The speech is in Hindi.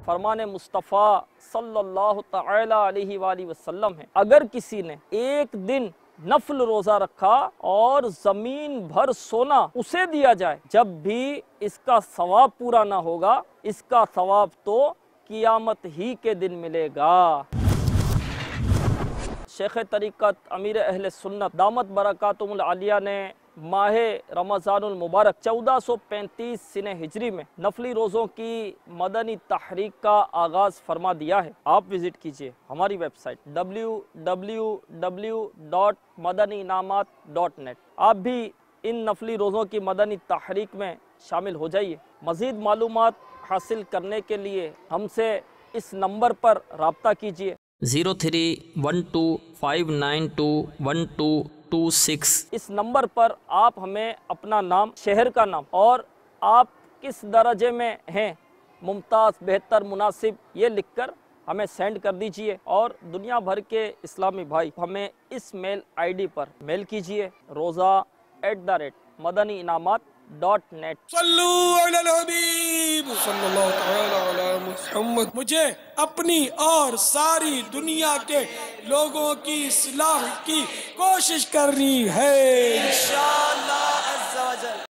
फरमान मुस्तफ़ा सल्लल्लाहु तआला अलैहि वसल्लम है, अगर किसी ने एक दिन नफल रोज़ा रखा और ज़मीन भर सोना उसे दिया जाए, जब भी इसका सवाब पूरा ना होगा, इसका सवाब तो क़ियामत ही के दिन मिलेगा। शेख तरीक़त अमीर अहले सुन्नत दामत बरकातुहुल आलिया ने माह रमज़ानुल मुबारक 1435 सिने हिजरी में नफली रोज़ों की मदनी तहरीक का आगाज़ फरमा दिया है। आप विज़िट कीजिए हमारी वेबसाइट www.madaniinamat.net। आप भी इन नफली रोज़ों की मदनी तहरीक में शामिल हो जाइए। मज़ीद मालूमात हासिल करने के लिए हमसे इस नंबर पर रब्ता कीजिए 0312592126। इस नंबर पर आप हमें अपना नाम, शहर का नाम और आप किस दर्जे में हैं, मुमताज़, बेहतर, मुनासिब, ये लिखकर हमें सेंड कर दीजिए। और दुनिया भर के इस्लामी भाई हमें इस मेल आईडी पर मेल कीजिए roza@madaniinamat.net। सल्लू अलल हबीब सल्लल्लाहु तआला अला मुहम्मद। मुझे अपनी और सारी दुनिया के लोगों की इस्लाह की कोशिश करनी है इंशाअल्लाह।